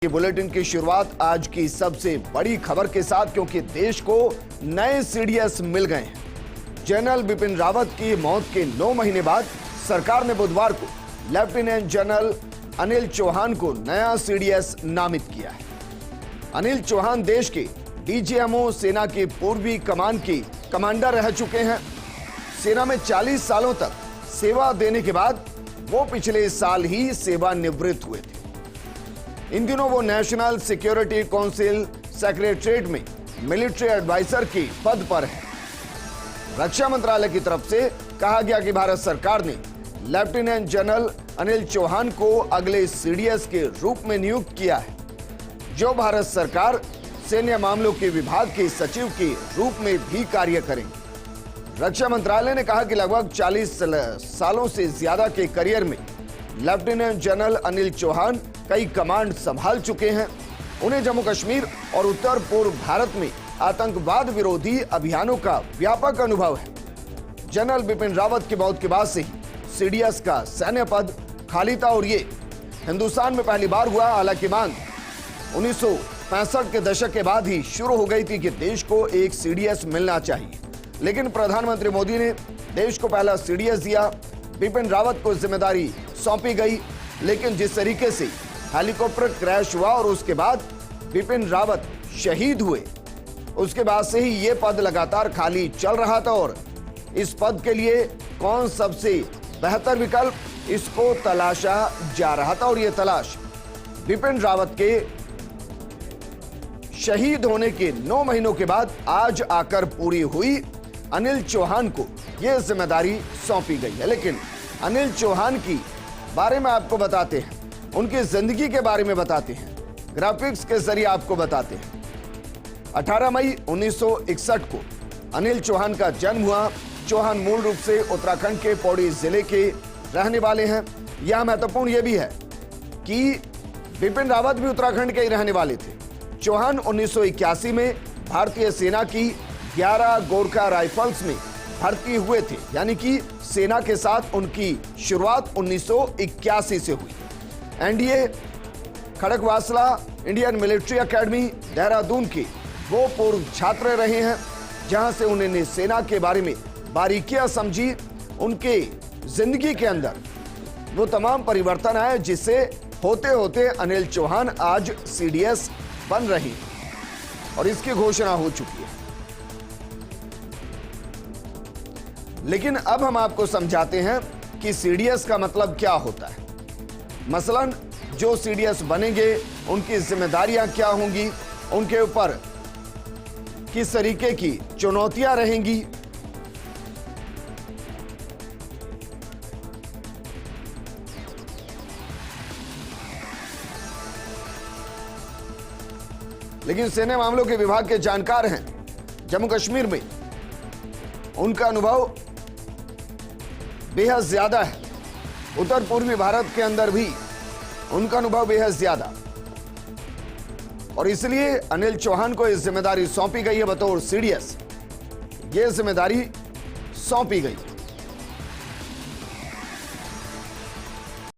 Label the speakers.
Speaker 1: की बुलेटिन की शुरुआत आज की सबसे बड़ी खबर के साथ, क्योंकि देश को नए सीडीएस मिल गए हैं। जनरल बिपिन रावत की मौत के 9 महीने बाद सरकार ने बुधवार को लेफ्टिनेंट जनरल अनिल चौहान को नया सीडीएस नामित किया है। अनिल चौहान देश के डीजीएमओ सेना की पूर्वी कमान की कमांडर रह चुके हैं। सेना में 40 सालों तक सेवा देने के बाद वो पिछले साल ही सेवानिवृत्त हुए थे। इन दिनों वो नेशनल सिक्योरिटी काउंसिल सेक्रेटरीट में मिलिट्री एडवाइजर के पद पर है। रक्षा मंत्रालय की तरफ से कहा गया कि भारत सरकार ने लेफ्टिनेंट जनरल अनिल चौहान को अगले सीडीएस के रूप में नियुक्त किया है, जो भारत सरकार सैन्य मामलों के विभाग के सचिव के रूप में भी कार्य करेंगे। रक्षा मंत्रालय ने कहा कि लगभग 40 सालों से ज्यादा के करियर में लेफ्टिनेंट जनरल अनिल चौहान कई कमांड संभाल चुके हैं। उन्हें जम्मू कश्मीर और उत्तर पूर्व भारत में आतंकवाद विरोधी अभियानों का व्यापक अनुभव है। जनरल बिपिन रावत की मौत के बाद से ही सीडीएस का सैन्य पद खाली था और ये हिंदुस्तान में पहली बार हुआ। हालांकि मांग 1965 के दशक के बाद ही शुरू हो गई थी कि देश को एक सीडीएस मिलना चाहिए, लेकिन प्रधानमंत्री मोदी ने देश को पहला सीडीएस दिया। बिपिन रावत को जिम्मेदारी सौंपी गई, लेकिन जिस तरीके से हेलीकॉप्टर क्रैश हुआ और उसके बाद बिपिन रावत शहीद हुए, उसके बाद से ही यह पद लगातार खाली चल रहा था और इस पद के लिए कौन सबसे बेहतर विकल्प, इसको तलाशा जा रहा था। और यह तलाश बिपिन रावत के शहीद होने के 9 महीनों के बाद आज आकर पूरी हुई। अनिल चौहान को यह जिम्मेदारी सौंपी गई है। लेकिन अनिल चौहान की बारे में आपको बताते हैं, उनकी जिंदगी के बारे में बताते हैं, ग्राफिक्स के जरिए आपको बताते हैं। 18 मई 1961 को अनिल चौहान का जन्म हुआ। चौहान मूल रूप से उत्तराखंड के पौड़ी जिले के रहने वाले हैं। यह महत्वपूर्ण यह भी है कि बिपिन रावत भी उत्तराखंड के ही रहने वाले थे। चौहान 1981 में भारतीय सेना की 11 गोरखा राइफल्स में भर्ती हुए थे, यानी कि सेना के साथ उनकी शुरुआत 1981 से हुई। NDA Khadakwasla Indian military academy Dehradun के वो पूर्व छात्र रहे हैं, जहां से उन्होंने सेना के बारे में बारीकियां समझी। उनके जिंदगी के अंदर वो तमाम परिवर्तन आए, जिससे होते होते अनिल चौहान आज सीडीएस बन रही और इसकी घोषणा हो चुकी है। लेकिन अब हम आपको समझाते हैं कि सीडीएस का मतलब क्या होता है। मसलन जो सीडीएस बनेंगे उनकी जिम्मेदारियां क्या होंगी, उनके ऊपर किस तरीके की चुनौतियां रहेंगी। लेकिन सैन्य मामलों के विभाग के जानकार हैं जम्मू कश्मीर में, उनका अनुभव बेहद ज्यादा है। उत्तर पूर्वी भारत के अंदर भी उनका अनुभव बेहद ज्यादा, और इसलिए अनिल चौहान को इस जिम्मेदारी सौंपी गई है बतौर सीडीएस। यह जिम्मेदारी सौंपी गई है।